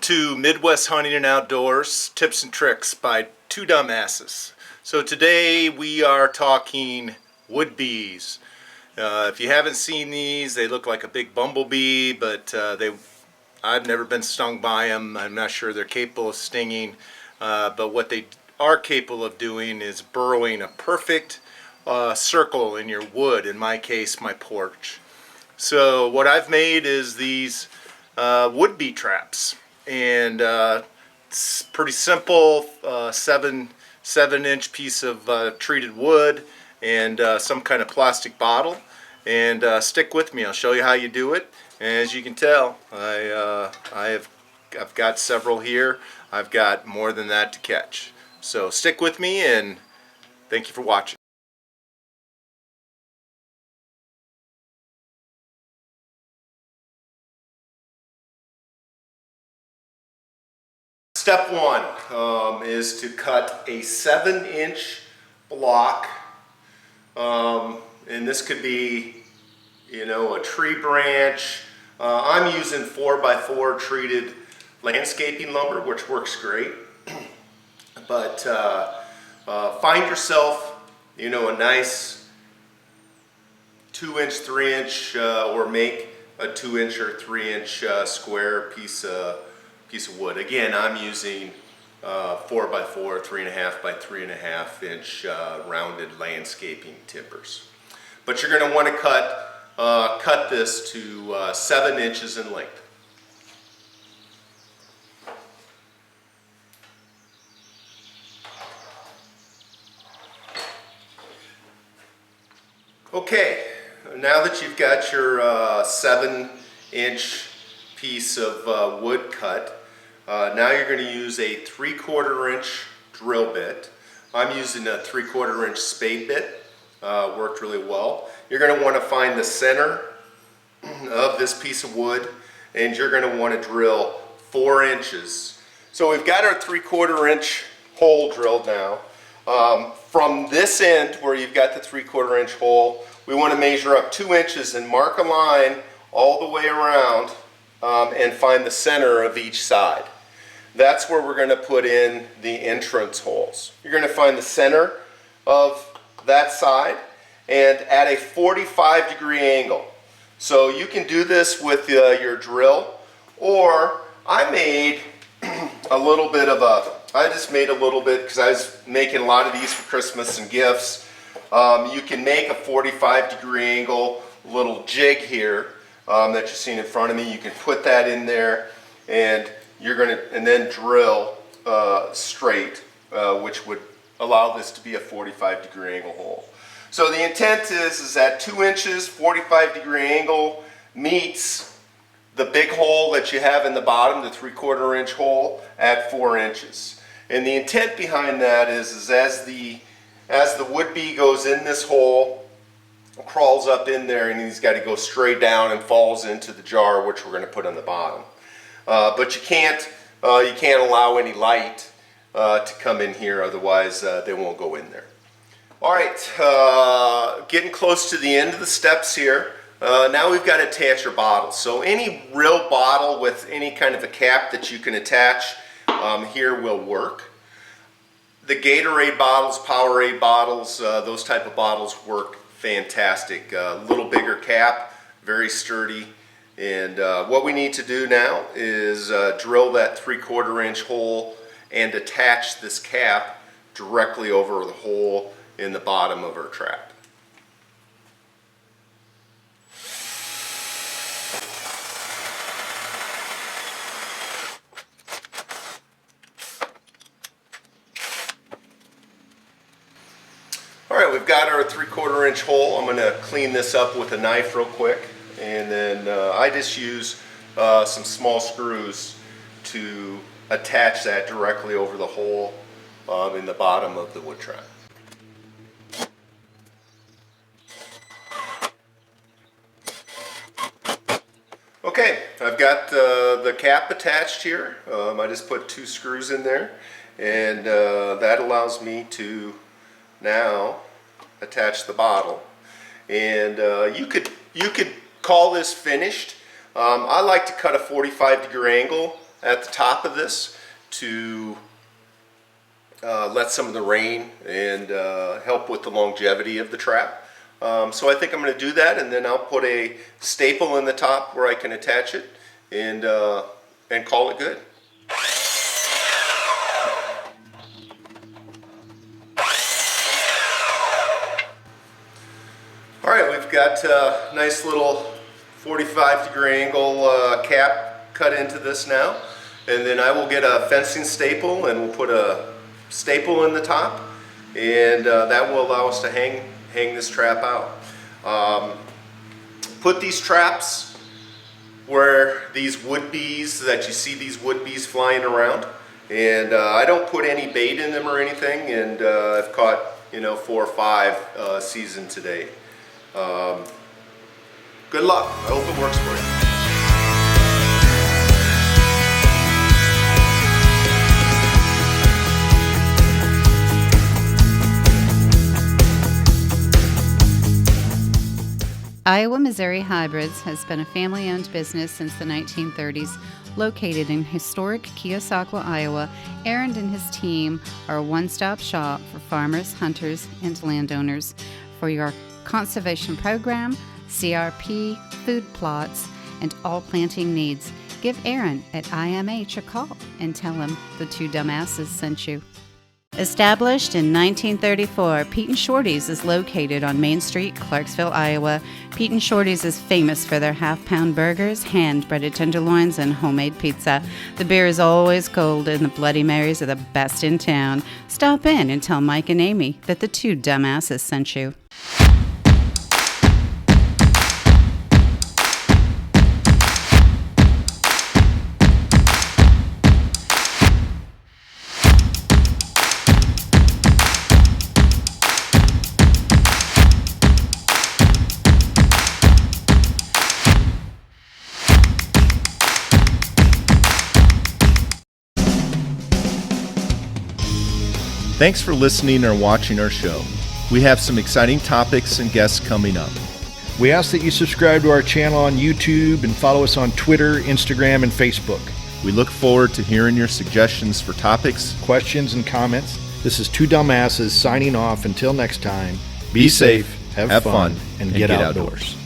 to Midwest Hunting and Outdoors Tips and Tricks by Two Dumbasses. So today we are talking wood bees. If you haven't seen these, they look like a big bumblebee, but I've never been stung by them. I'm not sure they're capable of stinging, but what they are capable of doing is burrowing a perfect circle in your wood, in my case my porch. So what I've made is these wood bee traps, and it's pretty simple. 7-inch piece of treated wood and some kind of plastic bottle, and stick with me, I'll show you how you do it. And as you can tell, I've got several here. I've got more than that to catch, so stick with me and thank you for watching. Step one is to cut a 7-inch block, and this could be, a tree branch. I'm using 4x4 treated landscaping lumber, which works great. But find yourself, a nice 2-inch, 3-inch, or make a 2-inch or 3-inch square piece of wood. Again, I'm using 4x4, 3.5 by 3.5 inch rounded landscaping timbers. But you're going to want to cut this to 7 inches in length. Okay, now that you've got your 7-inch piece of wood cut, now you're going to use a 3/4 inch drill bit. I'm using a 3/4 inch spade bit. Worked really well. You're going to want to find the center of this piece of wood, and you're going to want to drill 4 inches. So we've got our 3/4 inch hole drilled now. From this end where you've got the 3/4 inch hole, we want to measure up 2 inches and mark a line all the way around and find the center of each side. That's where we're going to put in the entrance holes. You're going to find the center of that side and at a 45-degree angle. So you can do this with your drill, or I made a little bit of I just made a little bit because I was making a lot of these for Christmas and gifts. You can make a 45-degree angle little jig here that you're seeing in front of me. You can put that in there, and then drill straight, which would allow this to be a 45-degree angle hole. So the intent is that 2 inches, 45-degree angle meets the big hole that you have in the bottom, the 3/4 inch hole, at 4 inches. And the intent behind that is as the wood bee goes in this hole, crawls up in there, and he's got to go straight down and falls into the jar, which we're going to put on the bottom. But you can't allow any light to come in here, otherwise they won't go in there. All right, getting close to the end of the steps here. Now we've got to attach your bottle. So any real bottle with any kind of a cap that you can attach here will work. The Gatorade bottles, Powerade bottles, those type of bottles work fantastic. Little bigger cap, very sturdy. And what we need to do now is drill that 3/4 inch hole and attach this cap directly over the hole in the bottom of our trap. All right, we've got our 3/4 inch hole. I'm going to clean this up with a knife real quick. And then I just use some small screws to attach that directly over the hole in the bottom of the wood trap. Okay, I've got the cap attached here. I just put 2 screws in there, and that allows me to now attach the bottle. And you could call this finished. I like to cut a 45-degree angle at the top of this to let some of the rain and help with the longevity of the trap. So I think I'm going to do that, and then I'll put a staple in the top where I can attach it and call it good. All right, we've got a nice little 45-degree angle cap cut into this now, and then I will get a fencing staple and we'll put a staple in the top, and that will allow us to hang this trap out. Put these traps where these wood bees, that you see these wood bees flying around, and I don't put any bait in them or anything, and I've caught 4 or 5 seasoned today. Good luck. I hope it works for you. Iowa Missouri Hybrids has been a family-owned business since the 1930s. Located in historic Keosauqua, Iowa, Aaron and his team are a one-stop shop for farmers, hunters, and landowners. For your conservation program, CRP, food plots, and all planting needs, give Aaron at IMH a call and tell him the 2 Dumbasses sent you. Established in 1934, Pete and Shorty's is located on Main Street, Clarksville, Iowa. Pete and Shorty's is famous for their half-pound burgers, hand-breaded tenderloins, and homemade pizza. The beer is always cold, and the Bloody Marys are the best in town. Stop in and tell Mike and Amy that the 2 Dumbasses sent you. Thanks for listening or watching our show. We have some exciting topics and guests coming up. We ask that you subscribe to our channel on YouTube and follow us on Twitter, Instagram, and Facebook. We look forward to hearing your suggestions for topics, Questions, and comments. This is 2 Dumbasses signing off. Until next time, be safe, have fun, and get outdoors.